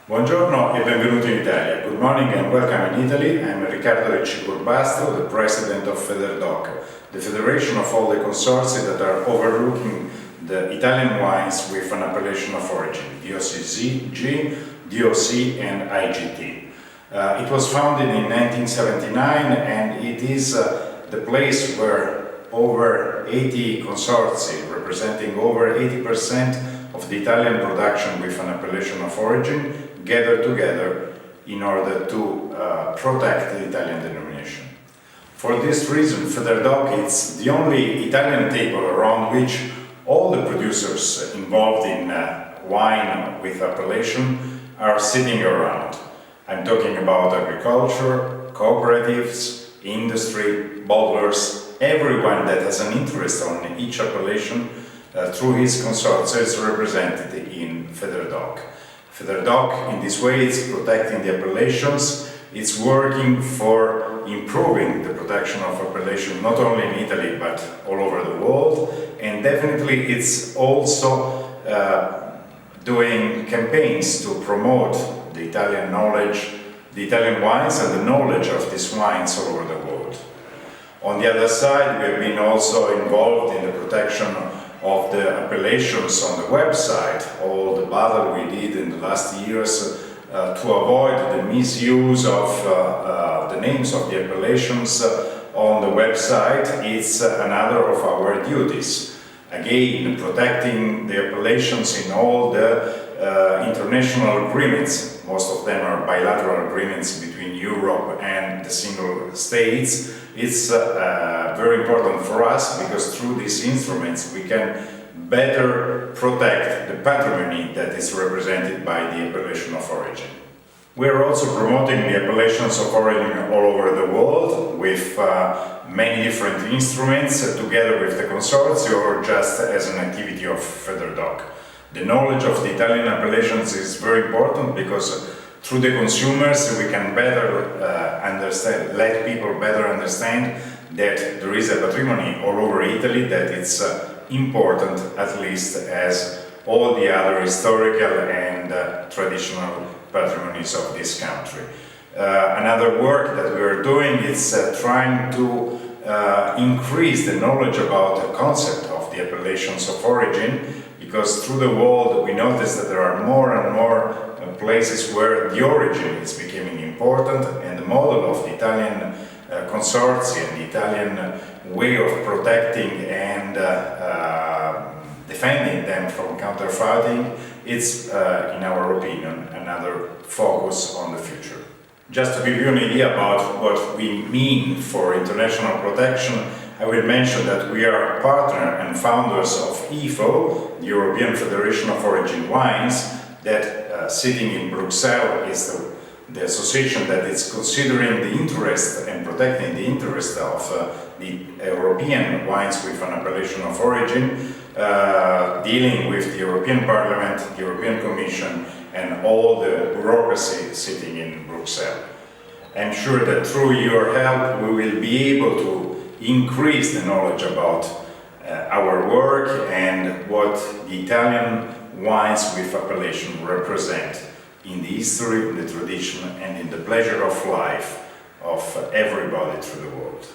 Buongiorno e benvenuti in Italia. Good morning and welcome in Italy. I'm Riccardo Ricci Curbastro, the President of Federdoc, the federation of all the Consorzi that are overlooking the Italian wines with an appellation of origin, DOCG, DOC and IGT. It was founded in 1979 and it is the place where over 80 Consorzi, representing over 80% of the Italian production with an appellation of origin, gather together in order to protect the Italian denomination. For this reason, Federdoc is the only Italian table around which all the producers involved in wine with appellation are sitting around. I'm talking about agriculture, cooperatives, industry, bottlers, everyone that has an interest on each appellation through his consortia is represented in Federdoc. Federdoc, in this way, is protecting the appellations. It's working for improving the protection of appellation not only in Italy but all over the world, and definitely it's also doing campaigns to promote the Italian knowledge, the Italian wines and the knowledge of these wines all over the world. On the other side, we have been also involved in the protection of the appellations on the website, all the battle we did in the last years to avoid the misuse of the names of the appellations on the website. It's another of our duties. Again, protecting the appellations in all the international agreements. Most of them are bilateral agreements between Europe and the single states. It's very important for us because through these instruments we can better protect the patrimony that is represented by the appellation of origin. We are also promoting the appellations of origin all over the world with many different instruments together with the Consorzi or just as an activity of Federdoc. The knowledge of the Italian appellations is very important because through the consumers we can better understand, let people better understand that there is a patrimony all over Italy that it's important at least as all the other historical and traditional patrimonies of this country. Another work that we are doing is trying to increase the knowledge about the concept of the appellations of origin, because through the world we notice that there are more and more places where the origin is becoming important, and the model of the Italian Consorzi and the Italian way of protecting and defending them from counterfeiting, it's, in our opinion, another focus on the future. Just to give you an idea about what we mean for international protection, I will mention that we are partner and founders of EFO, the European Federation of Origin Wines, that sitting in Brussels is the association that is considering the interest and protecting the interest of the European wines with an appellation of origin, dealing with the European Parliament, the European Commission and all the bureaucracy sitting in Brussels. I'm sure that through your help we will be able to increase the knowledge about our work and what the Italian wines with appellation represent in the history, in the tradition and in the pleasure of life of everybody through the world.